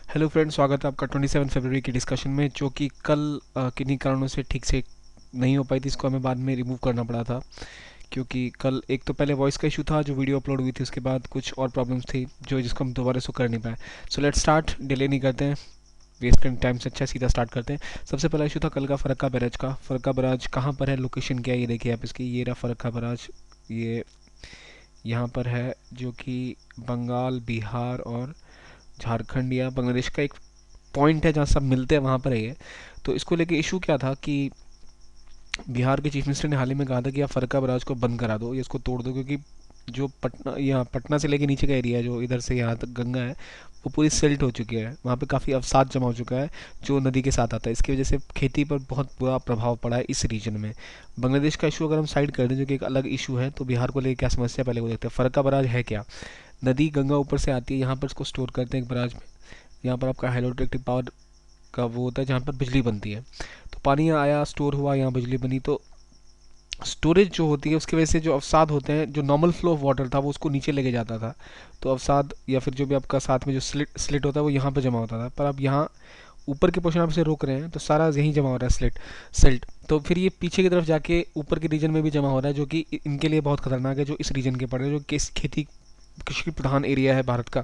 Hello friends, स्वागत है आपका 27 फरवरी की डिस्कशन में, जो कि कल किन्हीं कारणों से ठीक से नहीं हो पाई थी। इसको हमें बाद में रिमूव करना पड़ा था, क्योंकि कल एक तो पहले वॉइस का इशू था जो वीडियो अपलोड हुई थी, उसके बाद कुछ और प्रॉब्लम्स थी जो जिसको हम दोबारा से कर नहीं पाए। सो लेट्स स्टार्ट, डिले नहीं करते हैं, वेस्ट करने टाइम से अच्छा सीधा स्टार्ट करते हैं। सबसे पहला इशू था कल का फरक्का बैराज का। फरक्का बैराज कहाँ पर है, लोकेशन क्या है, ये देखिए आप इसकी। ये रहा फरक्का बैराज, ये यहाँ पर है, जो कि बंगाल, बिहार और झारखंड या बांग्लादेश का एक पॉइंट है जहाँ सब मिलते हैं, वहाँ पर है ये। तो इसको लेके इशू क्या था कि बिहार के चीफ मिनिस्टर ने हाल ही में कहा था कि आप फरक्का बराज को बंद करा दो, ये इसको तोड़ दो, क्योंकि जो पटना, यहाँ पटना से लेके नीचे का एरिया है, जो इधर से यहाँ तक गंगा है, वो पूरी सिल्ट हो चुकी है। वहाँ पे काफ़ी अवसाद जमा हो चुका है जो नदी के साथ आता है। इसकी वजह से खेती पर बहुत बुरा प्रभाव पड़ा है इस रीजन में। बांग्लादेश का इशू अगर हम साइड कर दें, जो कि एक अलग इशू है, तो बिहार को लेकर क्या समस्या पहले वो देखते हैं। फरक्का बराज है क्या? नदी गंगा ऊपर से आती है, यहाँ पर इसको स्टोर करते हैं एक बराज में। यहाँ पर आपका हाइड्रोइलेक्ट्रिक पावर का वो होता है जहाँ पर बिजली बनती है। तो पानी यहाँ आया, स्टोर हुआ, यहाँ बिजली बनी। तो स्टोरेज जो होती है उसकी वजह से जो अवसाद होते हैं, जो नॉर्मल फ्लो ऑफ वाटर था वो उसको नीचे लेके जाता था। तो अवसाद या फिर जो भी आपका साथ में जो स्लिट स्लिट होता है वो यहाँ पर जमा होता था। पर अब यहाँ ऊपर के पोर्शन आप इसे रोक रहे हैं तो सारा यहीं जमा हो रहा है, सिल्ट। तो फिर ये पीछे की तरफ जाके ऊपर के रीजन में भी जमा हो रहा है, जो कि इनके लिए बहुत खतरनाक है, जो इस रीजन के पड़ रहे हैं, जो कि खेती कृषि प्रधान एरिया है भारत का,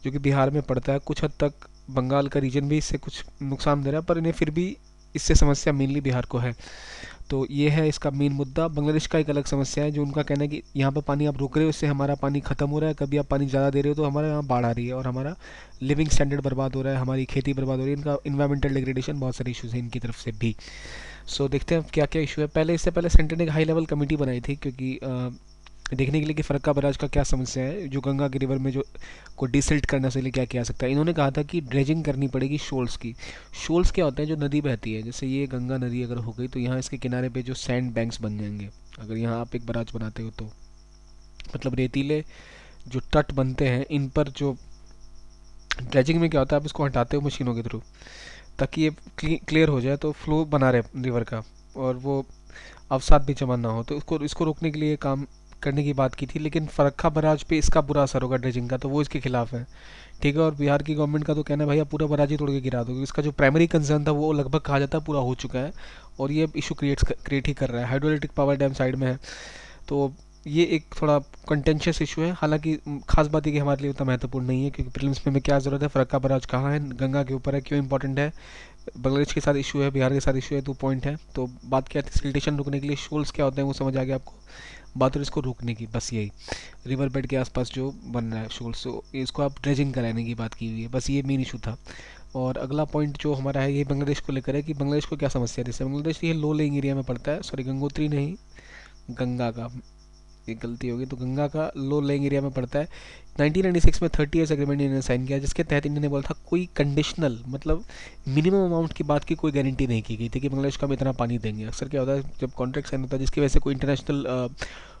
जो कि बिहार में पड़ता है। कुछ हद तक बंगाल का रीजन भी इससे कुछ नुकसान दे रहा है, पर इन्हें फिर भी इससे समस्या मेनली बिहार को है। तो ये है इसका मेन मुद्दा। बांग्लादेश का एक अलग समस्या है, जो उनका कहना है कि यहाँ पर पानी आप रोक रहे हो, इससे हमारा पानी खत्म हो रहा है। कभी आप पानी ज़्यादा दे रहे हो तो हमारे यहाँ बाढ़ आ रही है और हमारा लिविंग स्टैंडर्ड बर्बाद हो रहा है, हमारी खेती बर्बाद हो रही है। इनका इन्वायरमेंटल डिग्रेडेशन, बहुत सारे इशूज़ हैं इनकी तरफ से भी। सो देखते हैं क्या क्या इशू है। पहले इससे पहले सेंटर ने एक हाई लेवल कमेटी बनाई थी, क्योंकि देखने के लिए कि फरक्का बराज का क्या समस्या है, जो गंगा के रिवर में जो को डिसिल्ट करने से लिए क्या किया जा सकता है। इन्होंने कहा था कि ड्रेजिंग करनी पड़ेगी शोल्स की। शोल्स क्या होते हैं? जो नदी बहती है, जैसे ये गंगा नदी अगर हो गई तो यहाँ इसके किनारे पे जो सैंड बैंक्स बन जाएंगे। अगर यहाँ आप एक बराज बनाते हो तो मतलब रेतीले जो तट बनते हैं, इन पर जो ड्रेजिंग में क्या होता है, आप इसको हटाते हो मशीनों के थ्रू, ताकि ये क्लियर हो जाए, तो फ्लो बना रहे रिवर का, और वो अवसाद भी जमा ना हो। तो इसको इसको रोकने के लिए काम करने की बात की थी। लेकिन फरक्का बराज पे इसका बुरा असर होगा ड्रेजिंग का, तो वो इसके खिलाफ है। ठीक है। और बिहार की गवर्नमेंट का तो कहना है भाई आप पूरा बराज ही तोड़ के गिरा दो, क्योंकि इसका जो प्राइमरी कंसर्न था वो लगभग कहा जाता है पूरा हो चुका है, और ये इशू क्रिएट ही कर रहा है। हाइड्रोइलेक्ट्रिक पावर डैम साइड में है, तो ये एक थोड़ा कंटेंशियस इशू है। हालांकि खास बात है कि हमारे लिए उतना महत्वपूर्ण नहीं है, क्योंकि प्रीलिम्स में क्या ज़रूरत है, फरक्का बराज कहाँ है, गंगा के ऊपर है, क्यों इंपॉर्टेंट है, बांग्लादेश के साथ इशू है, बिहार के साथ इशू है, तो पॉइंट है। तो बात क्या थी, सिल्टेशन रोकने के लिए शोल्स क्या होते हैं वो समझ आ गया आपको। बात और इसको रोकने की, बस यही रिवर बेड के आसपास जो बन रहा है शोल्स, तो इसको आप ड्रेजिंग कराने की बात की हुई है, बस ये मेन इशू था। और अगला पॉइंट जो हमारा है ये बांग्लादेश को लेकर है कि बांग्लादेश को क्या समस्या है। जैसे बांग्लादेश ये लो लेइंग एरिया में पड़ता है, सॉरी गंगोत्री नहीं, गंगा का, एक गलती होगी, तो गंगा का लो लेइंग एरिया में पड़ता है। 1996 में 30 ईयर्स एग्रीमेंट इन्होंने साइन किया, जिसके तहत इन्होंने बोला था कोई कंडीशनल, मतलब मिनिमम अमाउंट की बात की कोई गारंटी नहीं की गई थी कि बांग्लादेश को हम इतना पानी देंगे। अक्सर क्या होता है जब कॉन्ट्रैक्ट साइन होता है, जिसकी वजह से कोई इंटरनेशनल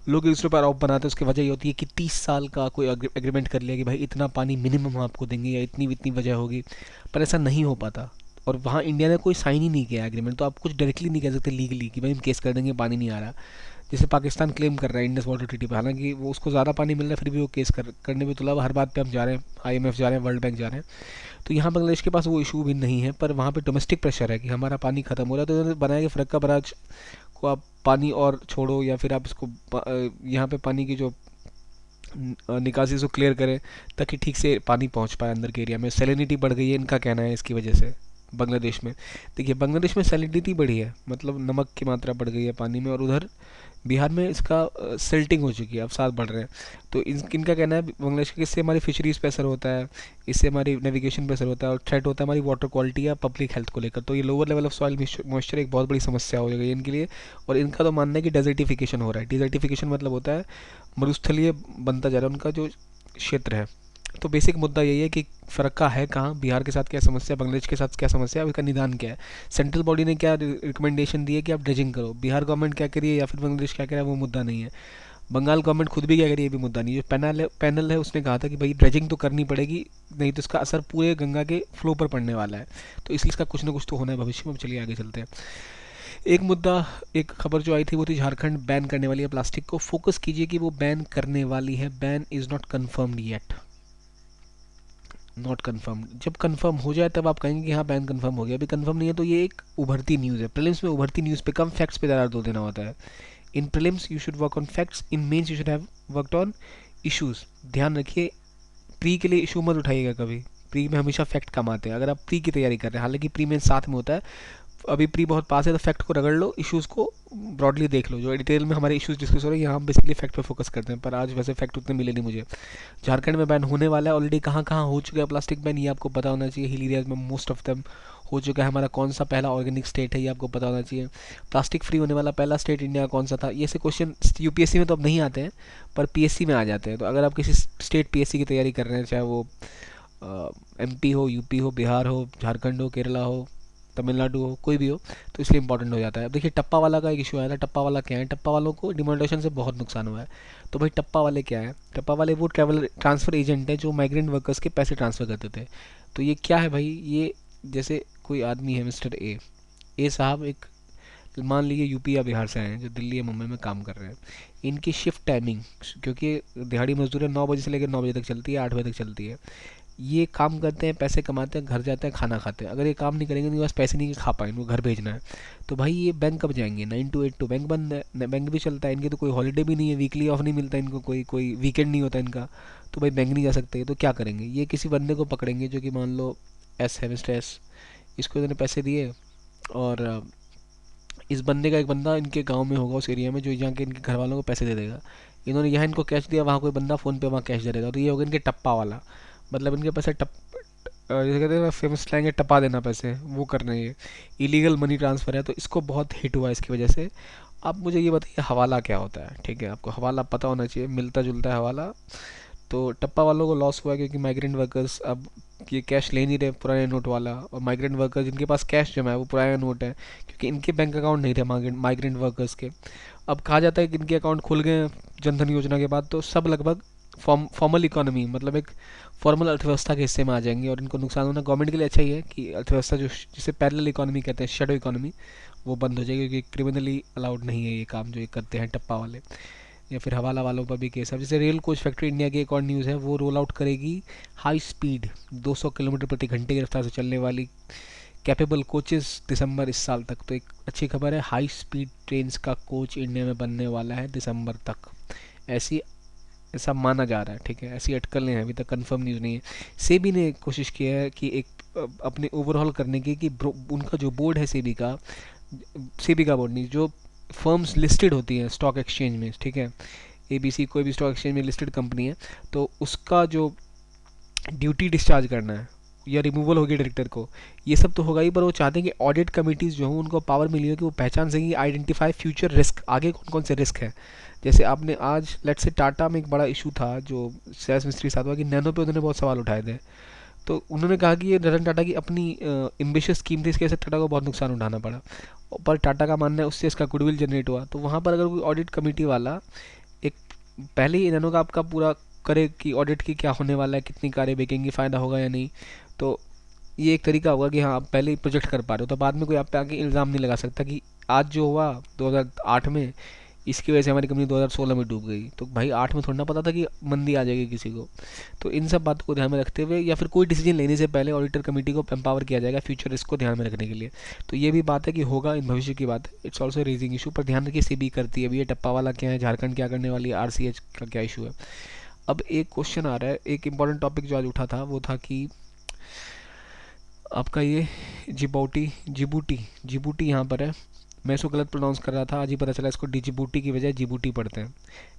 लोग एक दूसरे पर आरोप बनाते हैं, उसकी वजह ये होती है कि 30 साल का कोई एग्रीमेंट कर लिया कि भाई इतना पानी मिनिमम हम आपको देंगे, या इतनी इतनी वजह होगी, पर ऐसा नहीं हो पाता। और वहाँ इंडिया ने कोई साइन ही नहीं किया एग्रीमेंट, तो आप कुछ डायरेक्टली नहीं कह सकते लीगली कि भाई हम केस कर देंगे पानी नहीं आ रहा। जैसे पाकिस्तान क्लेम कर रहा है इंडस वाटर ट्रीटी पर, हालांकि वो उसको ज़्यादा पानी मिल रहा है, फिर भी वो केस करने भी तुला, हर बात पे हम जा रहे हैं, आईएमएफ जा रहे हैं, वर्ल्ड बैंक जा रहे हैं। तो यहाँ बांग्लादेश के पास वो इशू भी नहीं है, पर वहाँ पे डोमेस्टिक प्रेशर है कि हमारा पानी खत्म हो रहा है। तो उन्होंने बनाया कि फरक्का बराज को आप पानी और छोड़ो, या फिर आप इसको यहाँ पे पानी की जो निकासी से क्लियर करें, ताकि ठीक से पानी पहुँच पाए अंदर के एरिया में। सैलिनिटी बढ़ गई है इनका कहना है इसकी वजह से बांग्लादेश में। देखिए बांग्लादेश में सैलिनिटी बढ़ी है, मतलब नमक की मात्रा बढ़ गई है पानी में, और उधर बिहार में इसका सिल्टिंग हो चुकी है, अवसाद बढ़ रहे हैं। तो इनका कहना है बांग्लादेश का, इससे हमारी फिशरीज़ पे असर होता है, इससे हमारी नेविगेशन पे असर होता है, और थ्रेट होता है हमारी वाटर क्वालिटी या पब्लिक हेल्थ को लेकर। तो ये lower level of soil moisture एक बहुत बड़ी समस्या हो गई है इनके लिए। और इनका तो मानना है कि डेजर्टिफिकेशन हो रहा है। डिजर्टिफिकेशन मतलब होता है मरुस्थलीय बनता जा रहा है उनका जो क्षेत्र है। तो बेसिक मुद्दा यही है कि फ़र्क़ा है कहाँ, बिहार के साथ क्या समस्या, बांग्लादेश के साथ क्या समस्या है, उसका निदान क्या है। सेंट्रल बॉडी ने क्या रिकमेंडेशन दी है कि आप ड्रेजिंग करो, बिहार गवर्नमेंट क्या करिए या फिर बांग्लादेश क्या करे, वो मुद्दा नहीं है। बंगाल गवर्नमेंट खुद भी क्या करिए, ये भी मुद्दा नहीं है। जो पैनल है उसने कहा था कि भाई ड्रेजिंग तो करनी पड़ेगी, नहीं तो इसका असर पूरे गंगा के फ्लो पर पड़ने वाला है। तो इसलिए इसका कुछ ना कुछ तो होना है भविष्य में। चलिए आगे चलते हैं। एक मुद्दा, एक खबर जो आई थी वो थी झारखंड बैन करने वाली है प्लास्टिक को। फोकस कीजिए कि वो बैन करने वाली है, ban is not confirmed yet. Not confirm. जब कंफर्म हो जाए तब आप कहेंगे कि हाँ बैन कंफर्म हो गया। अभी कंफर्म नहीं है तो ये एक उभरती न्यूज़ है। प्रीलिम्स में उभरती न्यूज़ पे कम, फैक्ट्स पे ज़्यादा जोर देना होता है। In prelims you should work on facts, in mains you should have worked on issues. ध्यान रखिए, प्री के लिए इशू मत उठाइएगा कभी। प्री में हमेशा फैक्ट कम आते हैं अगर आप प्री की तैयारी कर रहे हैं। हालांकि प्री में साथ में होता है, अभी प्री बहुत पास है तो फैक्ट को रगड़ लो, इश्यूज़ को ब्रॉडली देख लो। जो डिटेल में हमारे इश्यूज़ डिस्कस हो रहे हैं यहाँ हम बेसिकली फैक्ट पे फोकस करते हैं, पर आज वैसे फैक्ट उतने मिले नहीं मुझे। झारखंड में बैन होने वाला है ऑलरेडी। कहाँ कहाँ हो चुका है प्लास्टिक बैन ये आपको पता होना चाहिए। हिल एरियाज में मोस्ट ऑफ देम हो चुका है। हमारा कौन सा पहला ऑर्गेनिक स्टेट है ये आपको पता होना चाहिए। प्लास्टिक फ्री होने वाला पहला स्टेट इंडिया कौन सा था, ये से क्वेश्चन यूपीएससी में तो अब नहीं आते हैं पर पीएससी में आ जाते हैं। तो अगर आप किसी स्टेट पीएससी की तैयारी कर रहे हैं, चाहे वो एमपी हो, यूपी हो, बिहार हो, झारखंड हो, केरला हो, तमिलनाडु हो, कोई भी हो, तो इसलिए इंपॉर्टेंट हो जाता है। अब देखिए टप्पा वाला का एक इशू आया था। टप्पा वाला क्या है, टप्पा वालों को डिमोनेटाइजेशन से बहुत नुकसान हुआ है। तो भाई टप्पा वाले क्या है, टप्पा वाले वो ट्रैवल ट्रांसफ़र एजेंट है जो माइग्रेंट वर्कर्स के पैसे ट्रांसफ़र करते थे। तो ये क्या है भाई, ये जैसे कोई आदमी है मिस्टर ए साहब, एक मान लीजिए यूपी या बिहार से आए हैं जो दिल्ली या मुंबई में काम कर रहे हैं। इनकी शिफ्ट टाइमिंग, क्योंकि दिहाड़ी मजदूरी 9 बजे से लेकर 9 बजे तक चलती है, 8 बजे तक चलती है। ये काम करते हैं, पैसे कमाते हैं, घर जाते हैं, खाना खाते हैं। अगर ये काम नहीं करेंगे, इनके पास पैसे नहीं खा पाएंगे, उनको घर भेजना है। तो भाई ये बैंक कब जाएंगे, 9 to 8 तो बैंक बंद है, बैंक भी चलता है। इनके तो कोई हॉलीडे भी नहीं है, वीकली ऑफ नहीं मिलता इनको, कोई कोई वीकेंड नहीं होता इनका। तो भाई बैंक नहीं जा सकते, तो क्या करेंगे, ये किसी बंदे को पकड़ेंगे जो कि मान लो एस है, मिस्टर एस, इसको इन्होंने पैसे दिए। और इस बंदे का एक बंदा इनके गांव में होगा, उस एरिया में, जो यहाँ के इनके घर वालों को पैसे दे देगा। इन्होंने यहाँ इनको कैश दिया, वहाँ कोई बंदा फ़ोन पे वहाँ कैश दे देगा। तो ये होगा इनके टप्पा वाला। मतलब इनके पैसे जैसे कहते हैं फेमस स्लैंग है, टपा देना पैसे, वो करना है। ये इलीगल मनी ट्रांसफ़र है, तो इसको बहुत हिट हुआ इसकी वजह से। अब मुझे ये बताइए हवाला क्या होता है। ठीक है, आपको हवाला पता होना चाहिए, मिलता जुलता है हवाला। तो टप्पा वालों को लॉस हुआ क्योंकि माइग्रेंट वर्कर्स अब ये कैश ले नहीं रहे, पुराने नोट वाला। और माइग्रेंट वर्कर्स जिनके पास कैश जमा है वो पुराना नोट है, क्योंकि इनके बैंक अकाउंट नहीं रहे माइग्रेंट वर्कर्स के। अब कहा जाता है कि इनके अकाउंट खुल गए जनधन योजना के बाद, तो सब लगभग फॉर्मल इकोनॉमी, मतलब एक फॉर्मल अर्थव्यवस्था के हिस्से में आ जाएंगे। और इनको नुकसान होना गवर्नमेंट के लिए अच्छा ही है कि अर्थव्यवस्था जो जिसे पैरेलल इकोनॉमी कहते हैं, शेडो इकोनॉमी, वो बंद हो जाएगी, क्योंकि क्रिमिनली अलाउड नहीं है ये काम जो ये करते हैं टप्पा वाले। या फिर हवाला वालों पर भी केस है। जैसे रेल कोच फैक्ट्री इंडिया की एक और न्यूज़ है, वो रोल आउट करेगी हाई स्पीड 200 किलोमीटर प्रति घंटे की रफ्तार से चलने वाली कैपेबल कोचेस दिसंबर इस साल तक। तो एक अच्छी खबर है, हाई स्पीड ट्रेन का कोच इंडिया में बनने वाला है दिसंबर तक, ऐसी ऐसा माना जा रहा है। ठीक है, ऐसी अटकलें हैं, अभी तक कंफर्म न्यूज़ नहीं है। सेबी ने कोशिश की है कि एक अपने ओवरऑल करने की, कि उनका जो बोर्ड है सेबी का बोर्ड नहीं, जो फर्म्स लिस्टेड होती हैं स्टॉक एक्सचेंज में, ठीक है, एबीसी कोई भी स्टॉक एक्सचेंज में लिस्टेड कंपनी है, तो उसका जो ड्यूटी डिस्चार्ज करना है या रिमूवल होगी डायरेक्टर को, ये सब तो होगा ही। पर वो चाहते हैं कि ऑडिट कमिटीज़ जो हों उनको पावर मिली हो कि वो पहचान सकेंगी, आइडेंटिफाई फ्यूचर रिस्क, आगे कौन कौन से रिस्क है। जैसे आपने आज लेट्स से टाटा में एक बड़ा इशू था जो सेल्स मिस्ट्री साथ हुआ कि नैनो पे उन्होंने बहुत सवाल उठाए थे। तो उन्होंने कहा कि ये रतन टाटा की अपनी एम्बिशियस स्कीम थी, इसकी वजह से टाटा को बहुत नुकसान उठाना पड़ा। पर टाटा का मानना है उससे इसका गुडविल जनरेट हुआ। तो वहाँ पर अगर कोई ऑडिट कमेटी वाला एक पहले ही इन्होंने का आपका पूरा करे कि ऑडिट की क्या होने वाला है, कितनी कारें बिकेंगी, फ़ायदा होगा या नहीं, तो ये एक तरीका होगा कि हाँ आप पहले ही प्रोजेक्ट कर पा रहे हो, तो बाद में कोई आप पे आके इल्ज़ाम नहीं लगा सकता कि आज जो हुआ 2008 में, इसकी वजह से हमारी कंपनी 2016 में डूब गई। तो भाई 8 में थोड़ा ना पता था कि मंदी आ जाएगी किसी को। तो इन सब बातों को ध्यान में रखते हुए या फिर कोई डिसीजन लेने से पहले ऑडिटर कमेटी को एम्पावर किया जाएगा फ्यूचर रिस्क को ध्यान में रखने के लिए। तो ये भी बात है कि होगा, इन भविष्य की बात है। इट्स ऑल्सो रेजिंग इशू, पर ध्यान रखिए सेबी करती है अभी। ये टप्पा वाला क्या है, झारखंड क्या करने वाली है, आरसीएच का क्या इशू है। अब एक क्वेश्चन आ रहा है, एक इंपॉर्टेंट टॉपिक जो आज उठा था वो था कि आपका ये जिबूटी यहाँ पर है। मैं इसको गलत प्रोनाउंस कर रहा था, आज ही पता चला इसको डिजिबूटी की बजाय जिबूटी पढ़ते हैं।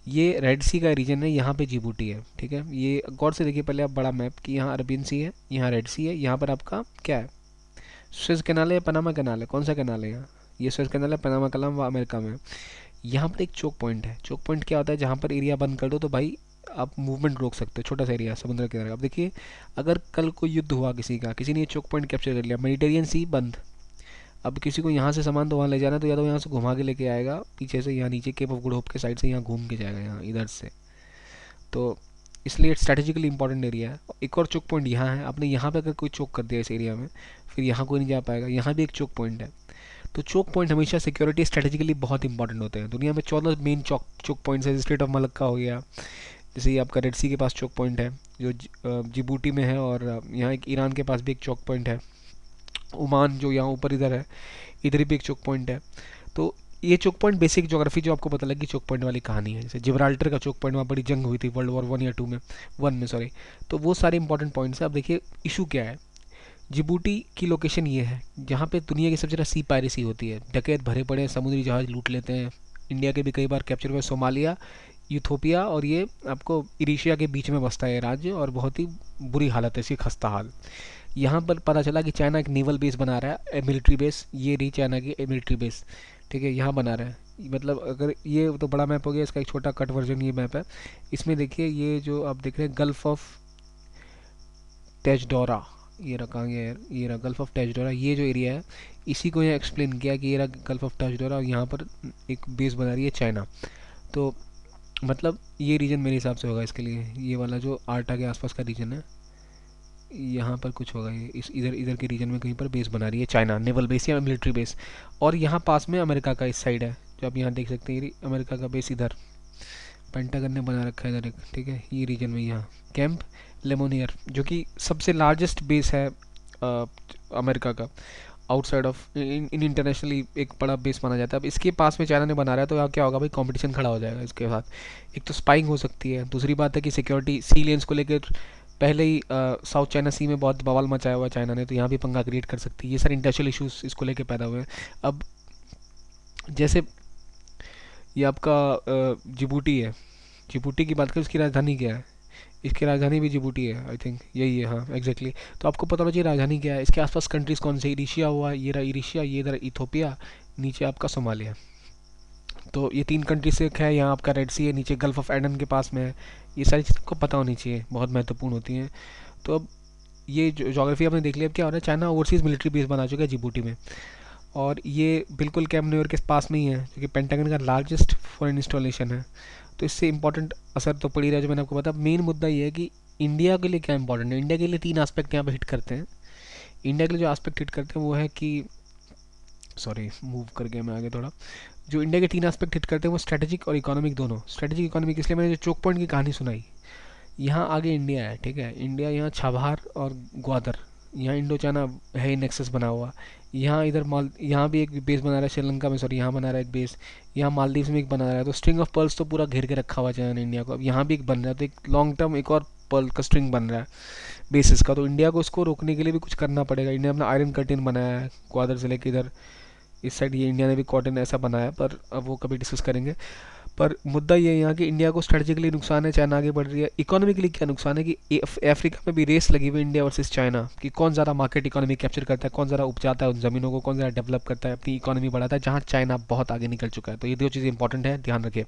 ये रेड सी का रीजन है, यहाँ पे जिबूटी है। ठीक है, ये गौर से देखिए पहले आप बड़ा मैप कि यहाँ अरबियन सी है, यहाँ रेड सी है, यहाँ पर आपका क्या है, स्वेज कैनाल है या पनामा कैनाल है, कौन सा कैनाल है यहाँ, ये स्वेज कैनाल है, पनामा कैनाल वो अमेरिका में। यहाँ पर एक चोक पॉइंट है। चोक पॉइंट क्या होता है, जहाँ पर एरिया बंद कर दो तो भाई आप मूवमेंट रोक सकते हो, छोटा सा एरिया समुद्र के किनारे। अब देखिए अगर कल कोई युद्ध हुआ किसी का, किसी ने ये चोक पॉइंट कैप्चर कर लिया, मेडिटेरियन सी बंद, अब किसी को यहाँ से सामान तो वहाँ ले जाना है, तो या तो यहाँ से घुमा के लेके आएगा पीछे से, यहाँ नीचे केप ऑफ गुड होप के साइड से यहाँ घूम के जाएगा यहाँ इधर से। तो इसलिए स्ट्रैटेजिकली इंपॉर्टेंट एरिया है। एक और चोक पॉइंट यहाँ है, आपने यहाँ पे अगर कोई चोक कर दिया इस एरिया में, फिर यहाँ कोई नहीं जा पाएगा। यहाँ भी एक चोक पॉइंट है। तो चोक पॉइंट हमेशा सिक्योरिटी स्ट्रेटेजिकली बहुत इंपॉर्टेंट होते हैं। दुनिया में 14 मेन चोक पॉइंट्स है। स्ट्रेट ऑफ मलक्का हो गया, जैसे ये आपका रेड सी के पास चोक पॉइंट है जो जिबूटी में है, और यहाँ एक ईरान के पास भी एक चोक पॉइंट है। ओमान जो यहाँ ऊपर इधर है, इधर भी एक चोक पॉइंट है। तो ये चोक पॉइंट बेसिक ज्योग्राफी जो आपको पता लगी चोक पॉइंट वाली कहानी है। जैसे जिब्राल्टर का चोक पॉइंट, वहाँ बड़ी जंग हुई थी वर्ल्ड वॉर 1 या 2 में, 1 में सॉरी। तो वो सारे इंपॉर्टेंट पॉइंट्स हैं। अब देखिए इशू क्या है। जिबूटी की लोकेशन ये है जहाँ पे दुनिया की सबसे ज़्यादा सी पायरेसी होती है, डकैत भरे पड़े हैं, समुद्री जहाज लूट लेते हैं। इंडिया के भी कई बार कैप्चर हुए। सोमालिया, यूथोपिया और ये आपको इरिशिया के बीच में बसता है ये राज्य, और बहुत ही बुरी हालत है इसकी, खस्ता हाल। यहाँ पर पता चला कि चाइना एक नेवल बेस बना रहा है, मिलिट्री बेस। ये रही चाइना की मिलिट्री बेस, ठीक है, यहाँ बना रहा है। मतलब अगर ये तो बड़ा मैप हो गया, इसका एक छोटा कट वर्जन ये मैप है। इसमें देखिए ये जो आप देख रहे हैं गल्फ ऑफ टेजडोरा, ये रखा गया यार, ये रहा गल्फ ऑफ टेजडोरा, ये जो एरिया है इसी को यहाँ एक्सप्लेन किया कि ये रहा गल्फ ऑफ टेजडोरा, और यहाँ पर एक बेस बना रही है चाइना। तो मतलब ये रीजन मेरे हिसाब से होगा इसके लिए, ये वाला जो आर्टा के आसपास का रीजन है, यहाँ पर कुछ होगा। ये इस इधर इधर के रीजन में कहीं पर बेस बना रही है चाइना, नेवल बेस या मिलिट्री बेस। और यहाँ पास में अमेरिका का इस साइड है, जो आप यहाँ देख सकते हैं, ये अमेरिका का बेस इधर पेंटागन ने बना रखा है इधर एक, ठीक है, ये रीजन में। यहाँ कैंप लेमोनियर जो कि सबसे लार्जेस्ट बेस है अमेरिका का, आउटसाइड ऑफ इन इंटरनेशनली एक बड़ा बेस माना जाता है। अब इसके पास में चाइना ने बना रहा है, तो यहाँ क्या होगा भाई, कंपटीशन खड़ा हो जाएगा इसके साथ। एक तो स्पाइंग हो सकती है, दूसरी बात है कि सिक्योरिटी सी लेन्स को लेकर पहले ही साउथ चाइना सी में बहुत बवाल मचाया हुआ है चाइना ने, तो यहाँ भी पंगा क्रिएट कर सकती है। ये सारे इंटरनेशनल इश्यूज इसको लेकर पैदा हुए हैं। अब जैसे ये आपका जिबूटी है, जिबूटी की बात करें, उसकी राजधानी क्या है? इसकी राजधानी भी जिबूटी है, आई थिंक यही है, हाँ एग्जैक्टली। तो आपको पता होना चाहिए राजधानी क्या है। इसके आसपास कंट्रीज़ कौन से, इरिशिया हुआ, ये रहा इरिशिया, ये इधर इथोपिया, नीचे आपका सोमालिया। तो ये 3 कंट्री से है। यहाँ आपका रेड सी है, नीचे गल्फ ऑफ एडन के पास में है। ये सारी चीज़ें आपको पता होनी चाहिए, बहुत महत्वपूर्ण होती हैं। तो अब ये जो जोग्राफी आपने देख लिया। अब क्या हो रहा है, चाइना ओवरसीज़ मिलिट्री बेस बना चुका है जिबूटी में, और ये बिल्कुल कैंप न्यूयॉर्क के पास में ही है, जो कि पेंटागन का लार्जेस्ट फॉरेन इंस्टॉलेशन है। तो इससे इंपॉर्टेंट असर तो पड़ ही रहा है, जो मैंने आपको बताया। मेन मुद्दा ये है कि इंडिया के लिए क्या इंपॉर्टेंट है। इंडिया के लिए 3 एस्पेक्ट यहाँ पे हिट करते हैं। इंडिया के लिए जो एस्पेक्ट हिट करते हैं वो है कि, सॉरी मूव कर गया मैं आगे थोड़ा। जो इंडिया के 3 एस्पेक्ट हिट करते हैं वो स्ट्रेटेजिक और इकोनॉमिक दोनों। स्ट्रेटेजिक इकोनॉमिक इसलिए मैंने जो चोक पॉइंट की कहानी सुनाई, यहाँ आगे इंडिया है, ठीक है, इंडिया यहाँ छाबहार और ग्वादर, यहाँ इंडो चाइना है नेक्सस बना हुआ। यहाँ इधर यहाँ भी एक बेस बना रहा है श्रीलंका में, सॉरी यहाँ बना रहा है एक बेस, यहाँ मालदीव्स में एक बना रहा है। तो स्ट्रिंग ऑफ पर्ल्स तो पूरा घेर के रखा हुआ है चाइना ने इंडिया को। अब यहाँ भी एक बन रहा है, तो एक लॉन्ग टर्म एक और पर्ल का स्ट्रिंग बन रहा है बेसिस का। तो इंडिया को इसको रोकने के लिए भी कुछ करना पड़ेगा। इंडिया ने अपना आयरन कर्टेन बनाया है ग्वादर से लेकर इधर इस साइड, ये इंडिया ने भी कॉटन ऐसा बनाया, पर अब वो कभी डिस्कस करेंगे। पर मुद्दा ये है यहाँ कि इंडिया को स्ट्रेटेजिकली नुकसान है, चाइना आगे बढ़ रही है। इकोनॉमिकली क्या नुकसान है कि अफ्रीका में भी रेस लगी हुई इंडिया वर्सेस चाइना, कि कौन ज़्यादा मार्केट इकोनॉमी कैप्चर करता है, कौन ज़्यादा उपजाता है उन ज़मीनों को, कौन ज़्यादा डेवलप करता है, अपनी इकोनॉमी बढ़ाता है, जहाँ चाइना बहुत आगे निकल चुका है। तो ये 2 चीज़ें इंपॉर्टेंट है, ध्यान रखिए।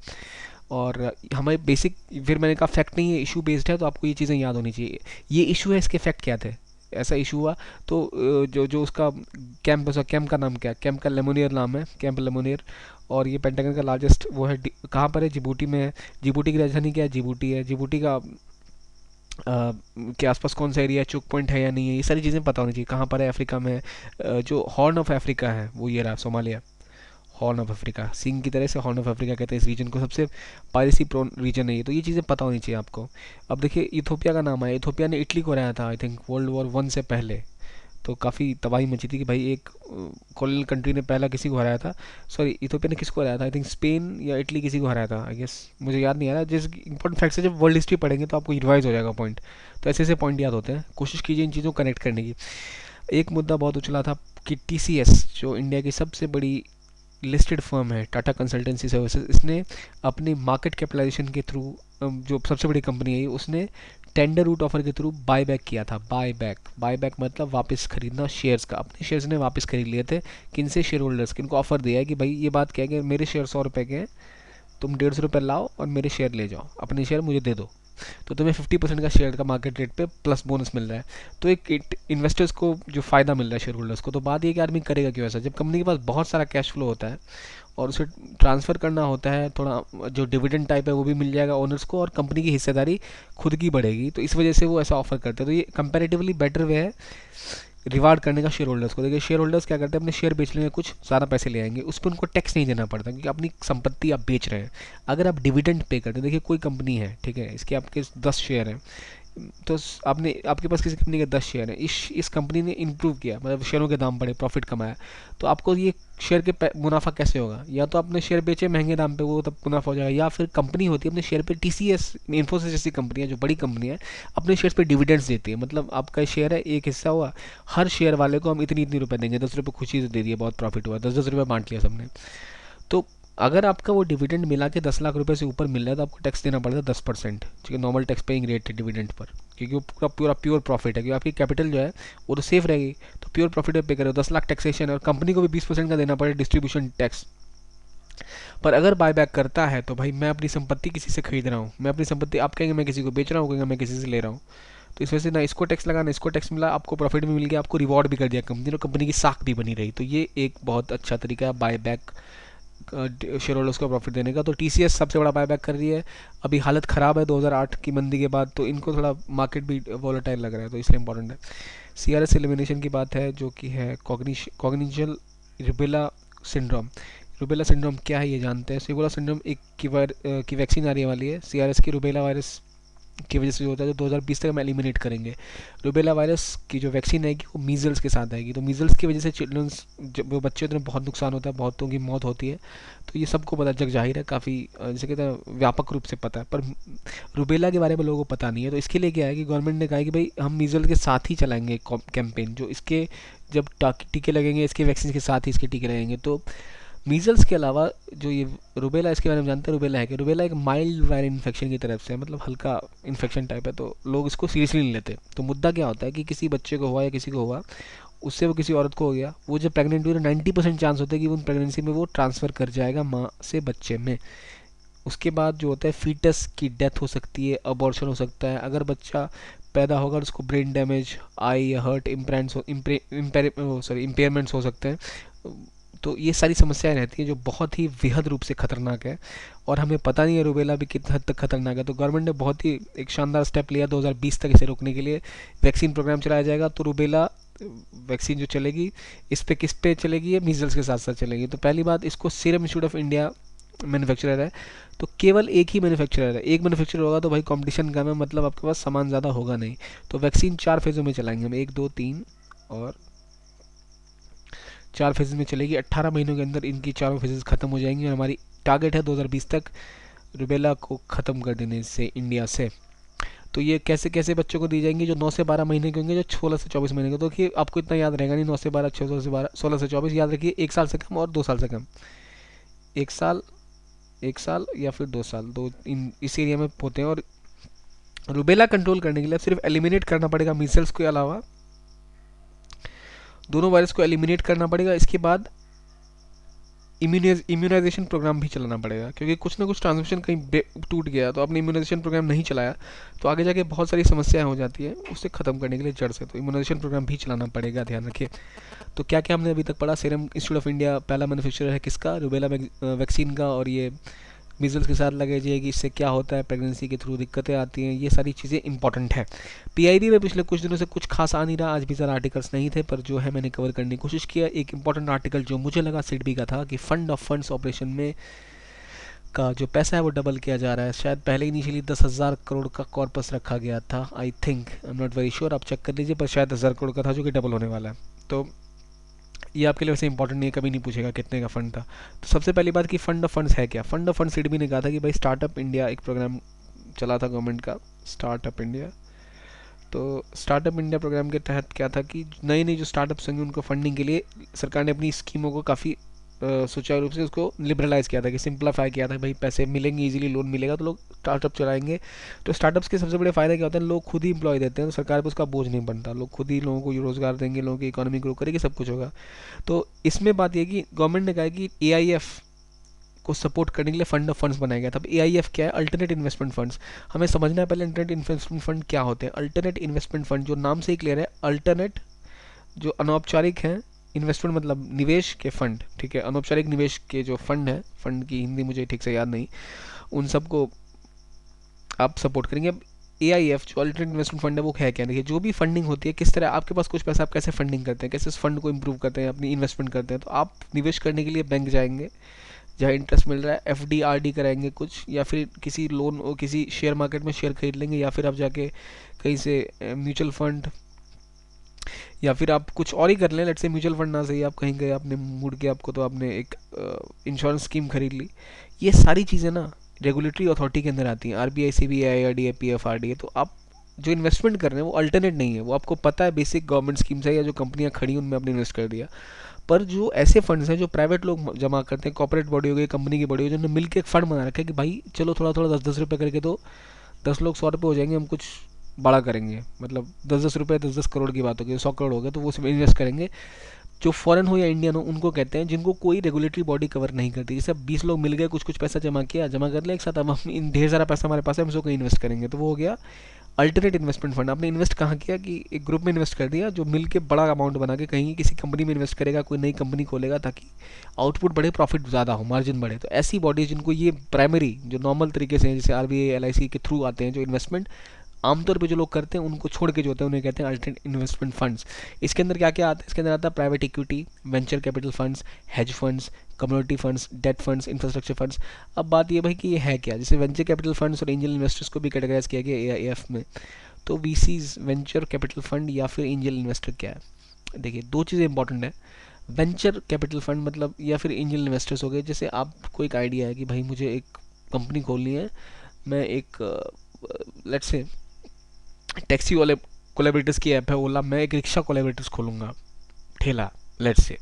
और हमें बेसिक, फिर मैंने कहा फैक्ट नहीं है, इशू बेस्ड है, तो आपको ये चीज़ें याद होनी चाहिए। ये इशू है, इसके फैक्ट क्या थे, ऐसा इशू हुआ। तो जो जो उसका कैंप का नाम क्या है, कैंप का लेमोनियर नाम है, कैंप लेमोनियर। और ये पेंटागन का लार्जेस्ट वो है, कहाँ पर है, जिबूटी में है। जिबूटी की राजधानी क्या है, जिबूटी है। जिबूटी का के आसपास कौन सा एरिया है, चोक पॉइंट है या नहीं है, ये सारी चीज़ें पता होनी चाहिए। कहाँ पर है, अफ्रीका में है। जो हॉर्न ऑफ अफ्रीका है वो ये रहा, Somalia, horn of Africa, Singh की तरह से हॉर्न ऑफ अफ्रीका कहते हैं इस रीजन को, सबसे पायरेसी प्रोन रीजन है ये। तो ये चीज़ें पता होनी चाहिए आपको। अब देखिए इथोपिया का नाम है, इथोपिया ने इटली को हराया था आई थिंक वर्ल्ड वॉर 1 से पहले। तो काफ़ी तबाही मची थी कि भाई एक कॉलोनियल कंट्री ने पहला किसी को हराया था। सॉरी, इथोपिया ने किसको हराया था, आई थिंक स्पेन या इटली किसी को हराया था, आई गेस, मुझे याद नहीं आ रहा। जिस इंपॉर्टेंट फैक्ट से जब वर्ल्ड हिस्ट्री पढ़ेंगे तो आपको रिवाइज हो जाएगा पॉइंट। तो ऐसे ऐसे पॉइंट याद होते हैं, कोशिश कीजिए इन चीज़ों को कनेक्ट करने की। एक मुद्दा बहुत उछला था कि TCS जो इंडिया की सबसे बड़ी लिस्टेड फर्म है, टाटा कंसल्टेंसी सर्विसेज, इसने अपनी मार्केट कैपिटलाइजेशन के थ्रू, जो सबसे बड़ी कंपनी है उसने टेंडर रूट ऑफर के थ्रू बाय बैक किया था। बाय बैक मतलब वापस खरीदना शेयर्स का। अपने शेयर्स ने वापस खरीद लिए थे। किन से, शेयर होल्डर्स, किनको ऑफर दिया है कि भाई ये बात क्या है कि मेरे शेयर 100 रुपये के हैं, तुम 150 रुपये लाओ और मेरे शेयर ले जाओ, अपने शेयर मुझे दे दो, तो तुम्हें 50% का शेयर का मार्केट रेट पे प्लस बोनस मिल रहा है। तो एक इन्वेस्टर्स को जो फ़ायदा मिल रहा है शेयर होल्डर्स को। तो बात ये कि आदमी करेगा क्यों ऐसा, जब कंपनी के पास बहुत सारा कैश फ्लो होता है और उसे ट्रांसफ़र करना होता है, थोड़ा जो डिविडेंड टाइप है वो भी मिल जाएगा ओनर्स को, और कंपनी की हिस्सेदारी खुद की बढ़ेगी। तो इस वजह से वो ऐसा ऑफर करते हैं। तो ये कंपैरेटिवली बेटर वे है रिवार्ड करने का शेयर होल्डर्स को। देखिए शेयर होल्डर्स क्या करते हैं, अपने शेयर बेच लेंगे, कुछ ज़्यादा पैसे ले आएंगे, उस पर उनको टैक्स नहीं देना पड़ता क्योंकि अपनी संपत्ति आप बेच रहे हैं। अगर आप डिविडेंड पे करते हैं, देखिए कोई कंपनी है, ठीक है, इसके आपके 10 शेयर हैं, तो आपने आपके पास किसी कंपनी के 10 शेयर हैं, इस कंपनी ने इंप्रूव किया, मतलब शेयरों के दाम बढ़े, प्रॉफिट कमाया, तो आपको ये शेयर के मुनाफा कैसे होगा? या तो आपने शेयर बेचे महंगे दाम पे, वो तब मुनाफा हो जाएगा, या फिर कंपनी होती है अपने शेयर पे, टीसीएस, इन्फोसिस जैसी कंपनी है जो बड़ी कंपनी है, अपने शेयर पे डिविडेंड्स देती है। मतलब आपका शेयर है, एक हिस्सा हुआ, हर शेयर वाले को हम इतनी इतनी रुपए देंगे, 10 रुपये खुशी से दे दिए, बहुत प्रॉफिट हुआ, 10-10 रुपये बांट लिया सबने। तो अगर आपका वो डिविडेंड मिला के 10 लाख रुपए से ऊपर मिल रहा है तो आपको टैक्स देना पड़ेगा 10%, ठीक है, नॉर्मल टैक्स पेइंग रेट है डिविडेंड पर, क्योंकि वो पूरा पूरा प्योर प्रॉफिट है, क्योंकि आपकी कैपिटल जो है वो तो सेफ रहेगी, तो प्योर प्रॉफिट पे करो, 10 लाख टैक्सेशन है, और कंपनी को भी 20% का देना पड़ेगा डिस्ट्रीब्यूशन टैक्स। पर अगर बायबैक करता है तो भाई मैं अपनी संपत्ति किसी से खरीद रहा हूँ, मैं अपनी संपत्ति, आप कहेंगे मैं किसी को बेच रहा हूँ, कहेंगे मैं किसी से ले रहा हूँ, तो इस वजह से ना इसको टैक्स लगा ना इसको टैक्स मिला, आपको प्रॉफिट भी मिल गया, आपको रिवॉर्ड भी कर दिया कंपनी ने, कंपनी की साख भी बनी रही। तो ये एक बहुत अच्छा तरीका है बायबैक शेयर होल्डर्स को प्रॉफिट देने का। तो टीसीएस सबसे बड़ा बायबैक कर रही है, अभी हालत ख़राब है 2008 की मंदी के बाद, तो इनको थोड़ा मार्केट भी वॉलेटाइल लग रहा है, तो इसलिए इंपॉर्टेंट है। सीआरएस एलिमिनेशन की बात है, जो कि है कॉग्निशनल रुबेला सिंड्रोम। रुबेला सिंड्रोम क्या है ये जानते हैं। रुबेला सिंड्रोम एक की वैक्सीन आने वाली है सीआरएस की, रुबेला वायरस की वजह से जो होता है, जो 2020 तक हम एलिमिनेट करेंगे। रुबेला वायरस की जो वैक्सीन आएगी वो मीजल्स के साथ आएगी, तो मीजल्स की वजह से चिल्ड्रंस, जब वो बच्चे होते हैं, बहुत नुकसान होता है, बहुतों की मौत होती है, तो ये सबको पता, जग जाहिर है, काफ़ी जैसे कहते हैं व्यापक रूप से पता है, पर रुबेला के बारे में लोगों को पता नहीं है। तो इसके लिए क्या है कि गवर्नमेंट ने कहा है कि भाई हम मीजल्स के साथ ही चलाएंगे कैंपेन, जो इसके जब टीके लगेंगे, इसके वैक्सीन के साथ ही इसके टीके लगेंगे। तो मीजल्स के अलावा जो ये रुबेला, इसके बारे में जानते हैं, रुबेला है कि रुबेला एक माइल्ड वायरल इन्फेक्शन की तरफ से है, मतलब हल्का इन्फेक्शन टाइप है, तो लोग इसको सीरियसली नहीं लेते। तो मुद्दा क्या होता है कि किसी बच्चे को हुआ या किसी को हुआ, उससे वो किसी औरत को हो गया, वो जब प्रेग्नेंट हुई तो 90% चांस होता है कि वो उन प्रेगनेंसी में वो ट्रांसफ़र कर जाएगा माँ से बच्चे में। उसके बाद जो होता है फीटस की डेथ हो सकती है, अबॉर्शन हो सकता है, अगर बच्चा पैदा होगा और उसको ब्रेन डैमेज, आई या हर्ट इम्पेयरमेंट्स हो सकते हैं। तो ये सारी समस्याएं रहती हैं जो बहुत ही वृहद रूप से खतरनाक है, और हमें पता नहीं है रुबेला भी कितना हद तक खतरनाक है। तो गवर्नमेंट ने बहुत ही एक शानदार स्टेप लिया 2020 तक इसे रोकने के लिए, वैक्सीन प्रोग्राम चलाया जाएगा। तो रुबेला वैक्सीन जो चलेगी, इस पे किस पे चलेगी, ये मीजल्स के साथ साथ चलेगी। तो पहली बात, इसको serum institute of India manufacturer है, तो केवल एक ही मैन्युफैक्चरर है, एक मैन्युफैक्चरर होगा तो भाई कंपटीशन कम है, मतलब आपके पास सामान ज़्यादा होगा नहीं। तो वैक्सीन 4 फेज़ों में चलाएंगे हम, 1, 2, 3 और 4 फेजेज़ में चलेगी। 18 महीनों के अंदर इनकी चारों फेजेज़ ख़त्म हो जाएंगी, और हमारी टारगेट है 2020 तक रुबेला को ख़त्म कर देने से इंडिया से। तो ये कैसे कैसे बच्चों को दी जाएंगी, जो 9 से 12 महीने के होंगे, जो 16 से 24 महीने के। तो कि आपको इतना याद रहेगा नहीं, 9 से 12, 16 से 12, 16 से 24 याद रखिए, 1 साल से कम और 2 साल से कम, 1 साल या फिर 2 साल, दो इन इस एरिया में होते हैं। और रुबेला कंट्रोल करने के लिए सिर्फ एलिमिनेट करना पड़ेगा मीजल्स के अलावा, दोनों वायरस को एलिमिनेट करना पड़ेगा। इसके बाद इम्यूनाइजेशन प्रोग्राम भी चलाना पड़ेगा, क्योंकि कुछ ना कुछ ट्रांसमिशन कहीं टूट गया, तो आपने इम्यूनाइजेशन प्रोग्राम नहीं चलाया तो आगे जाके बहुत सारी समस्याएं हो जाती है, उससे ख़त्म करने के लिए जड़ से। तो इम्यूनाइजेशन प्रोग्राम भी चलाना पड़ेगा, ध्यान रखिए। तो क्या क्या हमने अभी तक पढ़ा, सीरम इंस्टीट्यूट ऑफ इंडिया पहला मैन्युफैक्चरर है किसका, रुबेला वैक्सीन का, और ये मीजल्स के साथ लगे जाएगी, इससे क्या होता है, प्रेगनेंसी के थ्रू दिक्कतें आती हैं, ये सारी चीज़ें इंपॉर्टेंट है। पीआईबी में पिछले कुछ दिनों से कुछ खास आ नहीं रहा, आज भी ज़रा आर्टिकल्स नहीं थे, पर जो है मैंने कवर करने की कोशिश किया। एक इंपॉर्टेंट आर्टिकल जो मुझे लगा सिडबी का था कि फंड ऑफ फंड्स ऑपरेशन में का जो पैसा है वो डबल किया जा रहा है। शायद पहले इनिशियली 10,000 करोड़ का कॉर्पस रखा गया था, I think, I am not very sure, आप चेक कर लीजिए, पर शायद 10,000 करोड़ का था, जो कि डबल होने वाला है। तो ये आपके लिए वैसे इंपॉर्टेंट नहीं है, कभी नहीं पूछेगा कितने का फंड था। तो सबसे पहली बात कि फंड ऑफ फंड्स है क्या। फंड ऑफ फंड्स सिडबी ने कहा था कि भाई स्टार्टअप इंडिया एक प्रोग्राम चला था गवर्नमेंट का, स्टार्टअप इंडिया। तो स्टार्टअप इंडिया प्रोग्राम के तहत क्या था कि नई नई जो स्टार्टअप्स होंगे उनको फंडिंग के लिए सरकार ने अपनी स्कीमों को काफ़ी सुचारू रूप से उसको लिबरलाइज़ किया था, कि सिंप्लीफाई किया था, भाई पैसे मिलेंगे इजीली, लोन मिलेगा तो लोग स्टार्टअप चलाएंगे। तो स्टार्टअप्स के सबसे बड़े फ़ायदे क्या होते हैं, लोग खुद ही एम्प्लॉय देते हैं, तो सरकार पर उसका बोझ नहीं बनता, लोग खुद ही लोगों को रोज़गार देंगे, लोगों की इकोनॉमी ग्रो करेगी, सब कुछ होगा। तो इसमें बात यह कि गवर्नमेंट ने कहा कि AIF को सपोर्ट करने के लिए फंड ऑफ फंड्स बनाया गया था। अब AIF क्या है, अल्टरनेट इन्वेस्टमेंट फंड्स। हमें समझना है पहले अल्टरनेट इन्वेस्टमेंट फंड क्या होते हैं। अल्टरनेट इन्वेस्टमेंट फंड जो नाम से ही क्लियर है, अल्टरनेट जो अनौपचारिक हैं, इन्वेस्टमेंट मतलब निवेश के फंड, ठीक है, अनौपचारिक निवेश के जो फंड है, फंड की हिंदी मुझे ठीक से याद नहीं, उन सबको आप सपोर्ट करेंगे। अब AIF जो अल्टरनेट इन्वेस्टमेंट फंड है वो है क्या? देखिए, जो भी फंडिंग होती है, किस तरह आपके पास कुछ पैसा, आप कैसे फंडिंग करते हैं, कैसे उस फंड को इंप्रूव करते हैं, अपनी इन्वेस्टमेंट करते हैं। तो आप निवेश करने के लिए बैंक जाएंगे जहाँ इंटरेस्ट मिल रहा है, FD RD कराएंगे कुछ, या फिर किसी लोन और किसी शेयर मार्केट में शेयर खरीद लेंगे, या फिर आप जाके कहीं से म्यूचुअल फंड, या फिर आप कुछ और ही कर लें। लेट्स से म्यूचुअल फंड ना सही, आप कहीं गए, आपने मुड़ के आपको, तो आपने एक इंश्योरेंस स्कीम खरीद ली। ये सारी चीज़ें ना रेगुलेटरी अथॉरिटी के अंदर आती हैं, RBI, CBI, IRDA, PFRDA। तो आप जो इन्वेस्टमेंट कर रहे हैं वो अल्टरनेट नहीं है, वो आपको पता है बेसिक गवर्नमेंट स्कीम्स है या जो कंपनियां खड़ी उनमें आपने इन्वेस्ट कर दिया। पर जो ऐसे फंड्स हैं जो प्राइवेट लोग जमा करते हैं, कॉर्पोरेट बॉडी हो गई, कंपनी की बॉडी हो गई, जिन्होंने मिलकर एक फंड बना रखा है कि भाई चलो थोड़ा थोड़ा 10-10 रुपये करके, तो 10 लोग 100 रुपये हो जाएंगे, हम कुछ बड़ा करेंगे, मतलब 10-10 रुपये, 10-10 करोड़ की बात होगी, 100 करोड़ हो गया, तो वो उसमें इन्वेस्ट करेंगे। जो फॉरेन हो या इंडियन हो, उनको कहते हैं जिनको कोई रेगुलेटरी बॉडी कवर नहीं करती। जैसे 20 लोग मिल गए, कुछ कुछ पैसा जमा किया, जमा कर लिया एक साथ, अब हम इन ढेर सारा पैसा हमारे पास है, हम इसको कहीं इन्वेस्ट करेंगे, तो वो हो गया अल्टरनेट इन्वेस्टमेंट फंड। आपने इन्वेस्ट कहाँ किया कि एक ग्रुप में इन्वेस्ट कर दिया, जो मिल के बड़ा अमाउंट बना के कहीं किसी कंपनी में इन्वेस्ट करेगा, कोई नई कंपनी खोलेगा, ताकि आउटपुट बढ़े, प्रॉफिट ज़्यादा हो, मार्जिन बढ़े। तो ऐसी बॉडीज जिनको ये प्राइमरी जो नॉर्मल तरीके से हैं, जैसे RBI, LIC के थ्रू आते हैं जो इन्वेस्टमेंट, आमतौर पे जो लोग करते हैं उनको छोड़ के जो होते हैं उन्हें कहते हैं अल्टरनेट इन्वेस्टमेंट फंड्स। इसके अंदर क्या क्या आता है? इसके अंदर आता है private equity, venture capital funds, hedge funds, community funds, date funds, infrastructure funds. अब बात ये भाई कि ये है क्या? जैसे वेंचर कैपिटल फंड्स और एंजल इन्वेस्टर्स को भी कैटेगराइज किया गया AIF में। तो VCs, वेंचर कैपिटल फंड या फिर एंजल इन्वेस्टर क्या है? देखिए, दो चीज़ें इंपॉर्टेंट है। वेंचर कैपिटल फंड मतलब, या फिर एंजल इन्वेस्टर्स हो गए, जैसे आपको एक आइडिया है कि भाई मुझे एक कंपनी खोलनी है, मैं एक लेट्स से टैक्सी वाले कोलैबोरेटर्स की ऐप है ओला, मैं एक रिक्शा कोलैबोरेटर्स खोलूँगा, ठेला, लेट्स से।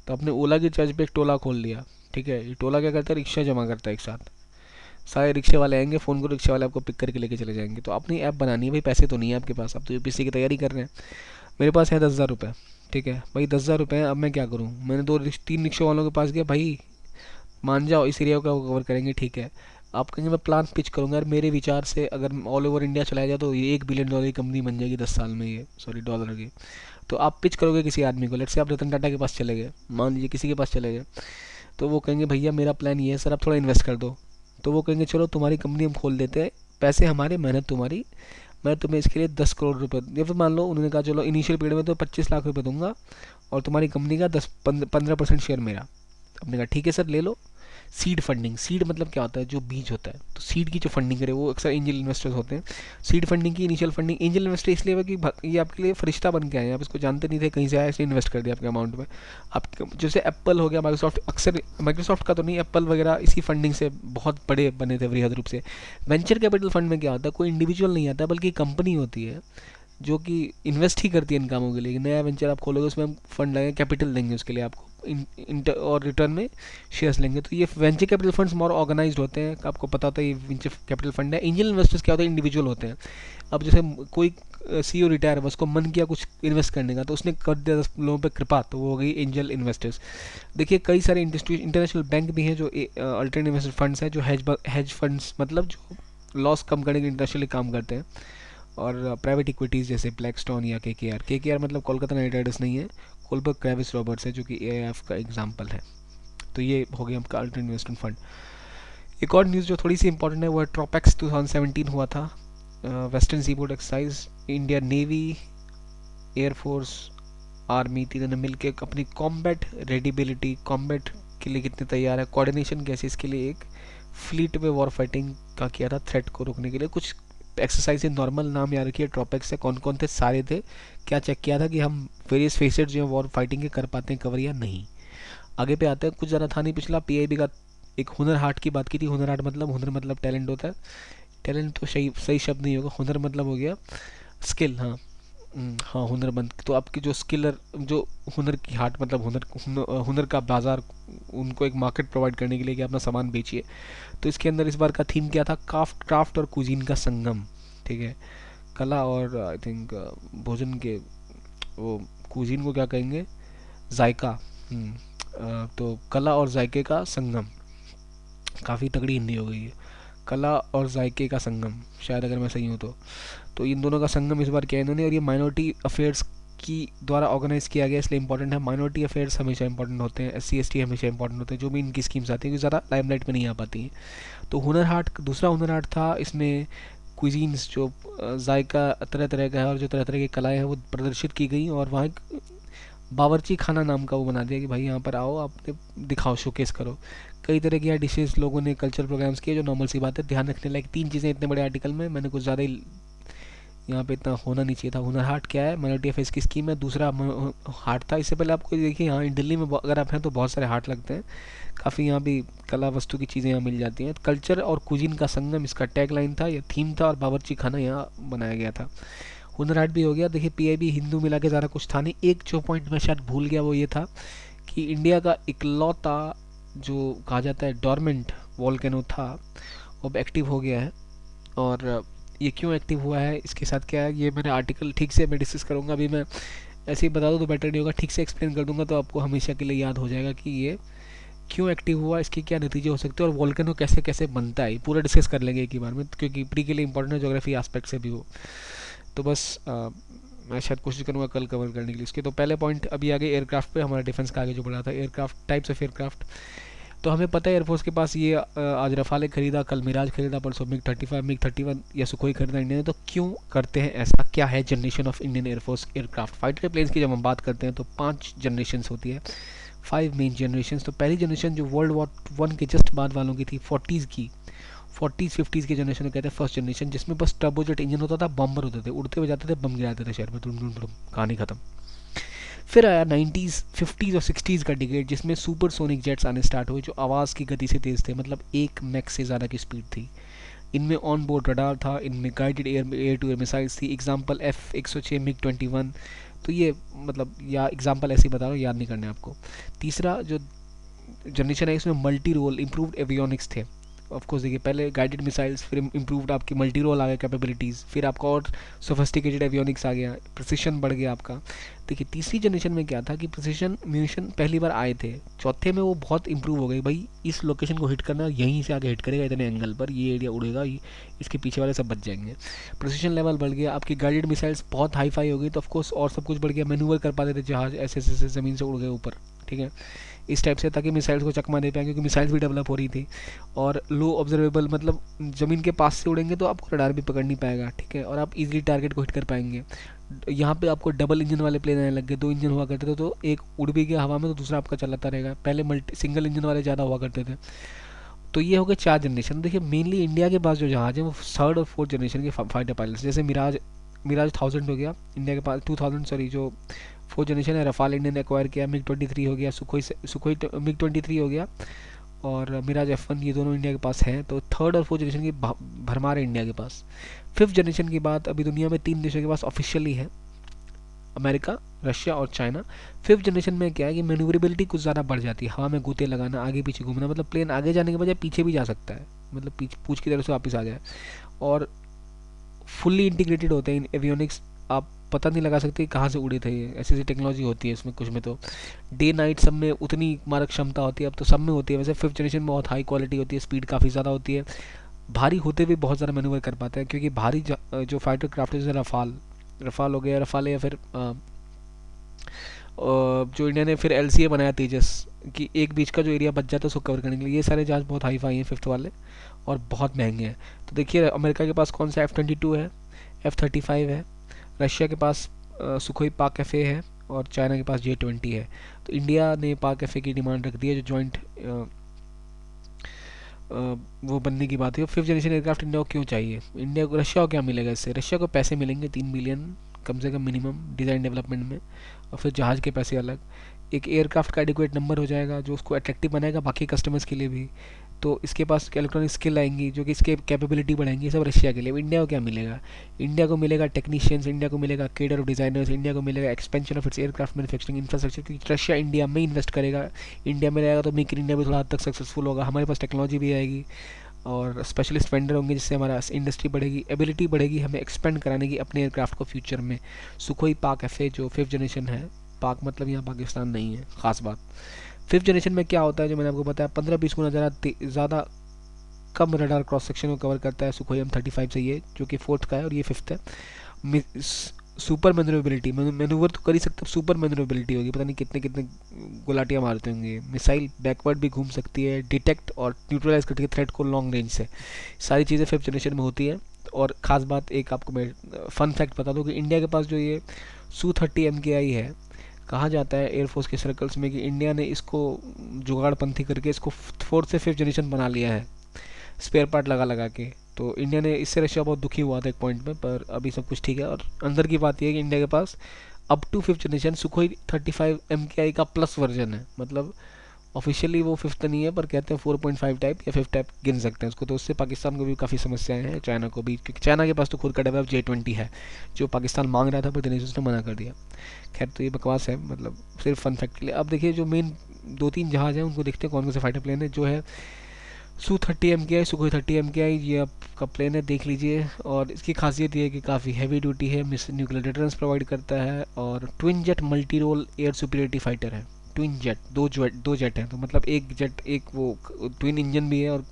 तो आपने ओला की चर्च पे एक टोला खोल लिया, ठीक है। ये टोला क्या करता है? रिक्शा जमा करता है एक साथ, सारे रिक्शे वाले आएंगे, फ़ोन को रिक्शे वाले आपको पिक करके लेके चले जाएंगे। तो आपने ऐप बनानी है, भाई पैसे तो नहीं है आपके पास, आप तो UPSC की तैयारी कर रहे हैं। मेरे पास है 10,000 रुपये, ठीक है भाई, 10,000 रुपये, अब मैं क्या करूँ? मैंने 3 रिक्शे वालों के पास गया, भाई मान जाओ इस एरिया को कवर करेंगे, ठीक है। आप कहेंगे मैं प्लान पिच करूँगा यार, मेरे विचार से अगर ऑल ओवर इंडिया चलाया जाए तो ये $1 बिलियन की कंपनी बन जाएगी 10 साल में, ये सॉरी डॉलर की। तो आप पिच करोगे किसी आदमी को, लेट्स से आप रतन टाटा के पास चले गए, मान लीजिए किसी के पास चले गए, तो वो कहेंगे भैया मेरा प्लान ये है सर, आप थोड़ा इन्वेस्ट कर दो। तो वो कहेंगे चलो तुम्हारी कंपनी हम खोल देते हैं, पैसे हमारे, मेहनत तुम्हारी, मैं तुम्हें इसके लिए 10 करोड़ रुपये, या फिर मान लो उन्होंने कहा चलो इनिशियल पीरियड में तो 25 लाख रुपये दूंगा और तुम्हारी कंपनी का 10-15% शेयर मेरा। आपने कहा ठीक है सर, ले लो। सीड फंडिंग, सीड मतलब क्या होता है? जो बीज होता है। तो सीड की जो फंडिंग करे वो अक्सर एंजल इन्वेस्टर्स होते हैं। सीड फंडिंग की इनिशियल फंडिंग, एंजल इन्वेस्टर इसलिए है कि ये आपके लिए फरिश्ता बन के आए हैं, आप इसको जानते नहीं थे, कहीं से आया, इसलिए इन्वेस्ट कर दिया आपके अमाउंट में। आप जैसे एप्पल हो गया, माइक्रोसॉफ्ट, अक्सर माइक्रोसॉफ्ट का तो नहीं, एप्पल वगैरह इसी फंडिंग से बहुत बड़े बने थे वृहद रूप से। वेंचर कैपिटल फंड में क्या होता है? कोई इंडिविजुअल नहीं आता, बल्कि कंपनी होती है जो कि इन्वेस्ट ही करती है इन कामों के लिए। नया वेंचर आप खोलोगे, उसमें हम फंड लगेंगे, कैपिटल देंगे उसके लिए आपको, और रिटर्न में शेयर्स लेंगे। तो ये वेंचर कैपिटल फंड्स मोर ऑर्गेनाइज्ड होते हैं, आपको पता होता है ये वेंचर कैपिटल फंड है। एंजल इन्वेस्टर्स क्या होते हैं? इंडिविजुअल होते हैं। अब जैसे कोई CEO रिटायर है, उसको मन किया कुछ इन्वेस्ट करने का, तो उसने कर दिया 10 लोगों पे कृपा, तो वो हो गई एंजल इन्वेस्टर्स। देखिए, कई सारे इंटरनेशनल बैंक भी हैं जो अल्टरनेटिव इन्वेस्टमेंट फंड्स हैं, जो हेज फंड्स मतलब जो लॉस कम करने के इंटरनेशनली काम करते हैं। और प्राइवेट इक्विटीज़ जैसे ब्लैकस्टोन या KKR मतलब कोलकाता नाइट राइडर्स नहीं है, कोलबर्ग क्रेविस रॉबर्ट्स है, जो कि AIF का एग्जाम्पल है। तो ये हो गया आपका अल्टरनेटिव इन्वेस्टमेंट फंड। एक और न्यूज़ जो थोड़ी सी इंपॉर्टेंट है वो है ट्रोपेक्स 2017 हुआ था, western seaboard exercise. India navy, air force, army तीनों ने मिलकर अपनी कॉम्बैट रेडिबिलिटी, कॉम्बैट के लिए कितने तैयार है, कोऑर्डिनेशन कैसे, इसके लिए एक फ्लीट में वॉर फाइटिंग का किया था, थ्रेट को रोकने के लिए। कुछ एक्सरसाइज नॉर्मल नाम याद रखिए, ट्रॉपिक्स से कौन कौन थे, सारे थे। क्या चेक किया था कि हम वेरियस फेसेट जो है वॉर फाइटिंग के कर पाते हैं कवर या नहीं। आगे पे आते हैं, कुछ ज़्यादा था नहीं पिछला। PIB का एक हुनर हाट की बात की थी। हुनर हाट मतलब, हुनर मतलब टैलेंट होता है, टैलेंट तो सही शब्द नहीं होगा, हुनर मतलब हो गया स्किल। हाँ हाँ, हुनरमंद। तो आपकी जो स्किलर, जो हुनर की हाट मतलब हुनर का बाजार, उनको एक मार्केट प्रोवाइड करने के लिए कि अपना सामान बेचिए। तो इसके अंदर इस बार का थीम क्या था? क्राफ्ट और कुजीन का संगम, ठीक है। कला और आई थिंक भोजन के, वो कुजीन को क्या कहेंगे? जायका। तो कला और जायके का संगम, काफ़ी तगड़ी हिंदी हो गई है, कला और जायके का संगम, शायद अगर मैं सही हूँ तो इन दोनों का संगम इस बार किया इन्होंने। और ये माइनॉरिटी अफेयर्स की द्वारा ऑर्गेनाइज किया गया, इसलिए इंपॉर्टेंट है। माइनॉरिटी अफेयर्स हमेशा इंपॉर्टेंट होते हैं, SC ST हमेशा इंपॉर्टेंट होते हैं, जो भी इनकी स्कीम्स आती हैं, क्योंकि ज़्यादा लाइमलाइट में नहीं आ पाती हैं। तो हुनर हाट, दूसरा हुनर हाट था, इसमें कुजीन्स जो जायका तरह तरह का है और जो तरह तरह की कलाएँ हैं वो प्रदर्शित की गई, और वहाँ एक बावर्ची खाना नाम का वो बना दिया कि भाई यहाँ पर आओ, आप दिखाओ, शोकेस करो। कई तरह की यहाँ डिशेस लोगों ने कल्चरल प्रोग्राम्स किए, जो नॉर्मल सी बात है। ध्यान रखने लायक 3 चीज़ें इतने बड़े आर्टिकल में, मैंने कुछ ज़्यादा ही यहाँ पे इतना होना नहीं चाहिए था। हुनर हाट क्या है, माइनॉरिटी अफेयर्स की स्कीम है। दूसरा हाट था। इससे पहले आपको देखिए यहाँ दिल्ली में अगर आप हैं तो बहुत सारे हाट लगते हैं, काफ़ी यहाँ भी कला वस्तु की चीज़ें यहाँ मिल जाती हैं। कल्चर और कुजीन का संगम इसका टैग लाइन था, या थीम था, और बावर्ची खाना यहाँ बनाया गया था। हुनर हाट भी हो गया। देखिए पीआईबी हिंदू मिला के ज़्यादा कुछ था नहीं। एक जो पॉइंट मैं शायद भूल गया वो ये था कि इंडिया का इकलौता जो कहा जाता है डोरमेंट वॉल्केनो था, वो अब एक्टिव हो गया है। और ये क्यों एक्टिव हुआ है, इसके साथ क्या है, ये मैंने आर्टिकल ठीक से मैं डिस्कस करूँगा। अभी मैं ऐसे ही बता दूँ तो बेटर नहीं होगा, ठीक से एक्सप्लेन कर दूंगा तो आपको हमेशा के लिए याद हो जाएगा कि ये क्यों एक्टिव हुआ, इसके क्या नतीजे हो सकते हैं, और वॉल्केनो कैसे कैसे बनता है, पूरा डिस्कस कर लेंगे एक ही बार में, क्योंकि प्री के लिए इंपॉर्टेंट है, ज्योग्राफी एस्पेक्ट से भी वो। तो बस मैं शायद कोशिश करूँगा कल कवर करने के लिए इसके। तो पहले पॉइंट अभी आगे एयरक्राफ्ट पे, हमारा डिफेंस का आगे जो बढ़ा था, एयरक्राफ्ट, टाइप्स ऑफ एयरक्राफ्ट। तो हमें पता है एयरफोर्स के पास ये आज रफाले खरीदा, कल मिराज खरीदा, परसों मिग 35, मिग 31 या सुखोई खरीदा इंडिया ने। तो क्यों करते हैं ऐसा, क्या है generation of Indian air force aircraft. Fighter planes की जब हम बात करते हैं तो 5 जनरेशन होती है, 5 मेन जनरेशन। तो पहली जनरेशन जो वर्ल्ड वॉर 1 के जस्ट बाद वालों की थी, 40s की, 40s 50s की जनरेशन को कहते हैं फर्स्ट जनरेशन, जिसमें बस टर्बोजेट इंजन होता था, बम्बर होते थे, उड़ते हुए जाते थे, बम गिराते थे शहर में, टुम टुम टुम, कहानी खत्म। फिर आया 90s 50s और 60s का डिकेड, जिसमें सुपरसोनिक जेट्स आने स्टार्ट हुए, जो आवाज़ की गति से तेज़ थे, मतलब 1 मैक से ज़्यादा की स्पीड थी। इनमें ऑन बोर्ड रडार था, इनमें guided air to air missiles थी। Example F-106 MiG 21। तो ये मतलब या एग्जाम्पल ऐसे ही बता रहा हूँ, याद नहीं करने आपको। तीसरा जो जनरेशन है इसमें मल्टी रोल इम्प्रूव्ड एवियोनिक्स थे। ऑफ कोर्स देखिए पहले गाइडेड मिसाइल्स, फिर इम्प्रूव्ड आपकी मल्टी रोल आ गया कैपेबिलिटीज़, फिर आपका और सोफिस्टिकेटेड एवियोनिक्स आ गया, प्रिसिशन बढ़ गया आपका। देखिए तीसरी जनरेशन में क्या था कि प्रिसिशन म्यूनिशन पहली बार आए थे, चौथे में वो बहुत इंप्रूव हो गई, भाई इस लोकेशन को हिट करना, यहीं से आगे हिट करेगा इतने एंगल पर, ये एरिया उड़ेगा, इसके पीछे वाले सब बच जाएंगे। प्रिसिशन लेवल बढ़ गया, आपकी गाइडेड मिसाइल्स बहुत हाई फाई हो गई, तो ऑफकोर्स और सब कुछ बढ़ गया, मैनूवर कर पाते थे जहाज ऐसे ऐसे ज़मीन से उड़ गए ऊपर, ठीक है, इस टाइप से, ताकि मिसाइल्स को चकमा दे पाए, क्योंकि मिसाइल्स भी डेवलप हो रही थी। और लो ऑब्जर्वेबल, मतलब ज़मीन के पास से उड़ेंगे तो आपको रडार भी पकड़ नहीं पाएगा, ठीक है, और आप इजीली टारगेट को हिट कर पाएंगे। यहाँ पे आपको डबल इंजन वाले प्लेन आने लग गए, 2 इंजन हुआ करते थे, तो एक उड़ भी गया हवा में तो दूसरा आपका चलाता रहेगा। पहले सिंगल इंजन वाले ज़्यादा हुआ करते थे। तो ये हो गए 4 जनरेशन। देखिए मेनली इंडिया के पास जो जहाज है वो 3rd और 4th जनरेशन के फाइटर पायलट्स, जैसे मिराज 1000 हो गया इंडिया के पास, 2000 सॉरी, जो 4th जनरेशन है रफाल इंडिया ने एक्वायर किया, मिग 23 हो गया, सुखोई मिग 23 हो गया, और मिराज F1, ये दोनों इंडिया के पास हैं। तो 3rd और 4th जनरेशन की भरमार है इंडिया के पास। 5th जनरेशन की बात अभी दुनिया में 3 देशों के पास ऑफिशियली है, अमेरिका, रशिया और चाइना। 5th जनरेशन में क्या है कि मैन्यूवरेबिलिटी कुछ ज़्यादा बढ़ जाती है, हवा में गोते लगाना, आगे पीछे घूमना, मतलब प्लेन आगे जाने के बजाय पीछे भी जा सकता है, मतलब पूछ की तरह से वापस आ जाए। और फुल्ली इंटीग्रेटेड होते हैं इन एवियोनिक्स, आप पता नहीं लगा सकते कहाँ से उड़े थे, ऐसी ऐसी टेक्नोलॉजी होती है इसमें, कुछ में तो डे नाइट सब में उतनी मारक क्षमता होती है, अब तो सब में होती है। वैसे 5th जनरेशन में बहुत हाई क्वालिटी होती है, स्पीड काफ़ी ज़्यादा होती है, भारी होते हुए बहुत ज़्यादा मैनूवर कर पाते हैं, क्योंकि भारी जो फाइटर क्राफ्ट है, जैसे रफाल हो गया, रफाल, या फिर जो इंडिया ने फिर LCA बनाया तेजस, कि एक बीच का जो एरिया बच जाता है उसको कवर करने के लिए, ये सारे जहाज बहुत हाई फाई हैं 5th वाले, और बहुत महंगे हैं। तो देखिए अमेरिका के पास कौन सा F-22 है, F-35 है, रशिया के पास सुखोई पाक एफ है, और चाइना के पास J-20 है। तो इंडिया ने पाक एफ की डिमांड रख दी है, जो जॉइंट वो बनने की बात है। 5th जनरेशन एयरक्राफ्ट इंडिया को क्यों चाहिए, इंडिया को, रशिया को क्या मिलेगा इससे, रशिया को पैसे मिलेंगे 3 बिलियन कम से कम मिनिमम डिज़ाइन डेवलपमेंट में, और फिर जहाज़ के पैसे अलग। एक एयरक्राफ्ट का एडिक्वेट नंबर हो जाएगा जो उसको अट्रैक्टिव बनाएगा बाकी कस्टमर्स के लिए भी। तो इसके पास इलेक्ट्रॉनिक स्किल आएंगी जो कि इसके कैपेबिलिटी बढ़ाएंगी, सब रशिया के लिए। इंडिया को क्या मिलेगा, इंडिया को मिलेगा टेक्नीशियंस, इंडिया को मिलेगा केडर ऑफ डिज़ाइनर्स, इंडिया को मिलेगा expansion of its aircraft manufacturing infrastructure, क्योंकि रशिया इंडिया में इन्वेस्ट करेगा, इंडिया में रहेगा तो मेक इन इंडिया भी थोड़ा हद तक सक्सेसफुल होगा, हमारे पास टेक्नोलॉजी भी आएगी, और स्पेशलिस्ट वेंडर होंगे, जिससे हमारा इंडस्ट्री बढ़ेगी, एबिलिटी बढ़ेगी हमें एक्सपेंड कराने की अपने एयरक्राफ्ट को फ्यूचर में। सुखोई पाक एफ जो 5th जनरेशन है, पाक मतलब यहाँ पाकिस्तान नहीं है, ख़ास बात। 5th जनरेशन में क्या होता है, जो मैंने आपको बताया, 15-20 गुना ज़्यादा कम रडार क्रॉस सेक्शन को कवर करता है सुखोई M-35 से, ये जो कि 4th का है और ये 5th है। सुपर मैन्यूवरेबिलिटी, मैन्यूवर तो कर ही सकते, सुपर मैन्यूवरेबिलिटी होगी, पता नहीं कितने कितने गुलाटियाँ मारते होंगे। मिसाइल बैकवर्ड भी घूम सकती है, डिटेक्ट और न्यूट्रलाइज करती है थ्रेट को लॉन्ग रेंज से, सारी चीज़ें 5th जनरेशन में होती है। और ख़ास बात एक आपको मैं फ़न फैक्ट बता दूँ कि इंडिया के पास जो ये Su-30 MKI है, कहा जाता है एयरफोर्स के सर्कल्स में कि इंडिया ने इसको जुगाड़पंथी करके इसको 4th से 5th जनरेशन बना लिया है, स्पेयर पार्ट लगा लगा के। तो इंडिया ने इससे रशिया बहुत दुखी हुआ था एक पॉइंट में, पर अभी सब कुछ ठीक है। और अंदर की बात यह है कि इंडिया के पास up to 5th generation Sukhoi 35 MKI का प्लस वर्जन है। मतलब ऑफिशियली वो 5th नहीं है, पर कहते हैं 4.5 टाइप या 5th टाइप गिन सकते हैं उसको। तो उससे पाकिस्तान को भी काफ़ी समस्याएं हैं, चाइना को भी, क्योंकि चाइना के पास तो खुद का डेवलप J-20 है जो पाकिस्तान मांग रहा था, पर दिनेश उसने मना कर दिया। खैर, तो ये बकवास है, मतलब सिर्फ फन फैक्ट के लिए। अब देखिए जो मेन 2-3 जहाज़ हैं उनको देखते हैं कौन कौन से फाइटर प्लेन है। जो है Su-30 MKI, सुखोई 30 MKI, ये आपका प्लेन है, देख लीजिए। और इसकी खासियत ये है कि काफ़ी हैवी ड्यूटी है, मिस न्यूक्लियर डिटरेंस प्रोवाइड करता है, और twin jet multi role air superiority fighter है। ट्विन जेट, दो जेट हैं, तो मतलब एक जेट, एक वो ट्विन इंजन भी है, और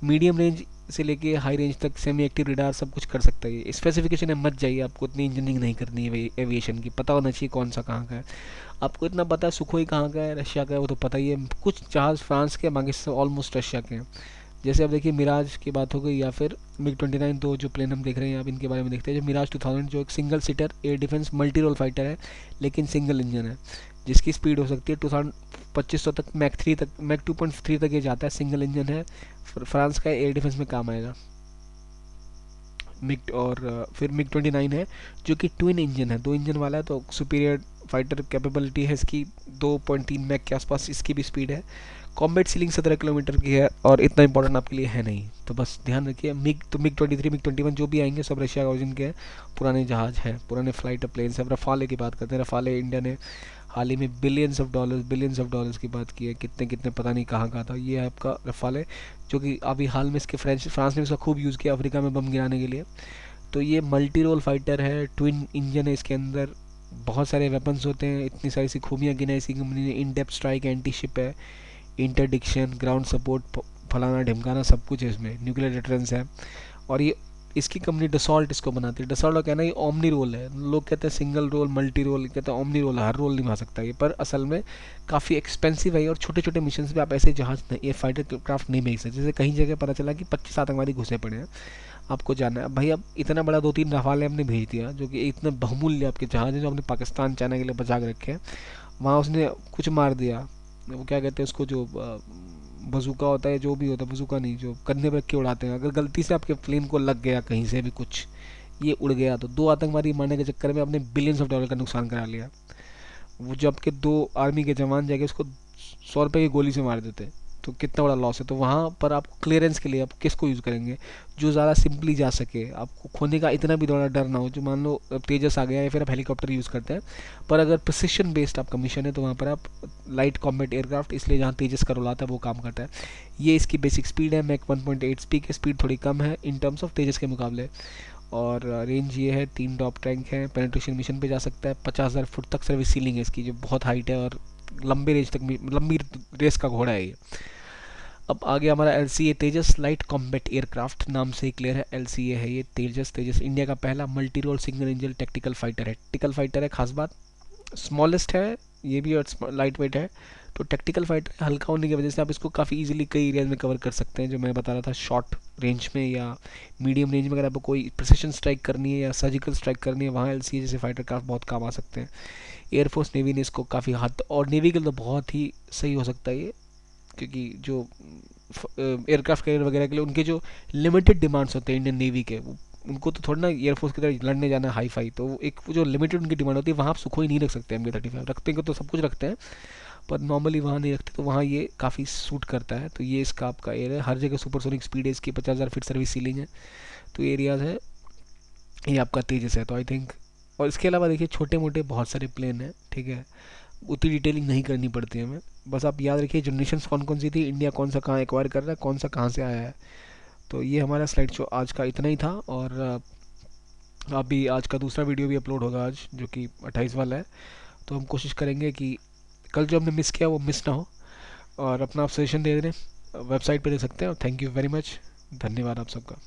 मीडियम रेंज से लेके हाई रेंज तक सेमी एक्टिव रडार सब कुछ कर सकता है। ये स्पेसिफिकेशन है, मत जाइए, आपको इतनी इंजीनियरिंग नहीं करनी है एविएशन की, पता होना चाहिए कौन सा कहाँ का है। आपको इतना पता है सुखोई कहाँ का है, रशिया का है, वो तो पता ही है। कुछ जहाज़ फ्रांस के, बाकी सब ऑलमोस्ट रशिया के हैं। जैसे अब देखिए मिराज की बात हो गई, या फिर MiG-29, दो जो प्लेन हम देख रहे हैं, आप इनके बारे में देखते हैं। जो मिराज 2000 जो एक single seater air defence multi role fighter है, लेकिन सिंगल इंजन है, जिसकी स्पीड हो सकती है 2500 तक, मैक 2.3 तक ये जाता है। सिंगल इंजन है, फ्रांस का एयर डिफेंस में काम आएगा। मिग और फिर MiG-29 है जो कि ट्विन इंजन है, दो इंजन वाला है, तो सुपीरियर फाइटर कैपेबिलिटी है इसकी। 2.3 मैक के आसपास इसकी भी स्पीड है। कॉम्बैट सीलिंग 17 किलोमीटर की है, और इतना इंपॉर्टेंट आपके लिए है नहीं, तो बस ध्यान रखिए। MiG-23, MiG-21 जो भी आएंगे सब रशिया का ओरिजिन के हैं, पुराने जहाज हैं, पुराने फ्लाइटर प्लेन्स। अब रफाले की बात करते हैं। रफाले इंडिया ने हाल ही में बिलियंस ऑफ डॉलर्स की बात की है, कितने कितने पता नहीं कहाँ का था। ये है आपका रफाले, जो कि अभी हाल में इसके फ्रांस ने इसका खूब यूज़ किया अफ्रीका में बम गिराने के लिए। तो ये मल्टी रोल फाइटर है, ट्विन इंजन है इसके अंदर, बहुत सारे वेपन्स होते हैं, इतनी सारी सी खूबियाँ गिना इसी कंपनी ने। In depth strike, anti ship है, इंटरडिक्शन, ग्राउंड सपोर्ट, फलाना ढिमकाना सब कुछ है इसमें। न्यूक्लियर डिटरेंस है, और ये इसकी कंपनी डसॉल्ट इसको बनाती है। डसॉल्ट का कहना है ये ओमनी रोल है। लोग कहते हैं सिंगल रोल, मल्टी रोल, कहते हैं ओमनी रोल, हर रोल निभा सकता है ये, पर असल में काफ़ी एक्सपेंसिव है। और छोटे छोटे मिशन पे आप ऐसे जहाज नहीं, ये फाइटर क्राफ्ट नहीं भेज सकते। जैसे कहीं जगह पता चला कि 25 आतंकवादी घुसे पड़े हैं, आपको जाना है भाई, अब इतना बड़ा 2-3 रफाले हमने भेज दिया, जो कि इतने बहुमूल्य आपके जहाज हैं जो हमने पाकिस्तान चाइना के लिए बचा के रखे हैं। वहाँ उसने कुछ मार दिया, वो क्या कहते हैं उसको, जो बजूका होता है, जो भी होता है, बजूका नहीं, जो कंधे पर रख के उड़ाते हैं, अगर गलती से आपके प्लेन को लग गया कहीं से भी कुछ, ये उड़ गया, तो 2 आतंकवादी मारने के चक्कर में आपने बिलियंस ऑफ डॉलर का नुकसान करा लिया। वो जो आपके 2 आर्मी के जवान जाके उसको 100 रुपये की गोली से मार देते, तो कितना बड़ा लॉस है। तो वहाँ पर आप क्लियरेंस के लिए आप किसको यूज़ करेंगे, जो ज़्यादा सिंपली जा सके, आपको खोने का इतना भी बड़ा डर ना हो। जो मान लो तेजस आ गया, या फिर आप हेलीकॉप्टर यूज़ करते हैं, पर अगर प्रिसिशन बेस्ड आपका मिशन है, तो वहाँ पर आप लाइट कॉम्बैट एयरक्राफ्ट, इसलिए जहाँ तेजस का रोल आता है वो काम करता है। ये इसकी बेसिक स्पीड है, मैक 1.8 स्पीड की स्पीड थोड़ी कम है इन टर्म्स ऑफ तेजस के मुकाबले। और रेंज ये है, 3 टॉप टैंक है, पेनिट्रेशन मिशन पे जा सकता है, 50,000 फुट तक सर्विस सीलिंग है इसकी, जो बहुत हाइट है, और लंबे रेंज तक, लंबी रेस का घोड़ा है ये। अब आगे हमारा LCA तेजस, लाइट कॉम्बैट एयरक्राफ्ट, नाम से ही क्लियर है, LCA है ये तेजस। तेजस इंडिया का पहला multi role single engine tactical fighter है। टैक्टिकल फाइटर है, खास बात स्मॉलेस्ट है ये भी, और लाइट वेट है। तो टैक्टिकल फाइटर हल्का होने की वजह से आप इसको काफ़ी इजीली कई एरियाज में कवर कर सकते हैं, जो मैं बता रहा था, शॉर्ट रेंज में या मीडियम रेंज में। अगर आपको कोई प्रिसिशन स्ट्राइक करनी है या सर्जिकल स्ट्राइक करनी है, वहाँ LCA जैसे फाइटर क्राफ्ट बहुत काम आ सकते हैं। एयरफोर्स नेवी ने इसको काफ़ी हद, और नेवी के लिए तो बहुत ही सही हो सकता है ये, क्योंकि जो एयरक्राफ्ट कैरियर वगैरह के लिए उनके जो लिमिटेड डिमांड्स होते हैं इंडियन नेवी के, उनको तो थोड़ा ना एयरफोर्स की तरह लड़ने जाना हाई फाई, तो एक जो लिमिटेड उनकी डिमांड होती है, वहाँ आप सुखोई नहीं रख सकते। MK-35 रखते हैं तो सब कुछ रखते हैं, पर नॉर्मली वहाँ नहीं रखते, तो वहाँ ये काफ़ी सूट करता है। तो ये इसका आपका एयर है, हर जगह सुपरसोनिक स्पीड है इसकी, 50,000 फीट सर्विस सीलिंग है। तो एरियाज है, ये आपका तेजस है। तो आई थिंक, और इसके अलावा देखिए छोटे मोटे बहुत सारे प्लेन हैं, ठीक है, उतनी डिटेलिंग नहीं करनी पड़ती है हमें। बस आप याद रखिए जनरेशन्स कौन कौन सी थी, इंडिया कौन सा कहाँ एक्वायर कर रहा है, कौन सा कहाँ से आया है। तो ये हमारा स्लाइड शो आज का इतना ही था। और अभी आज का दूसरा वीडियो भी अपलोड होगा आज, जो कि 28 वाला है। तो हम कोशिश करेंगे कि कल जो हमने मिस किया वो मिस ना हो। और अपना आप सजेशन दे दें, वेबसाइट पे दे सकते हैं। और थैंक यू वेरी मच, धन्यवाद आप सबका।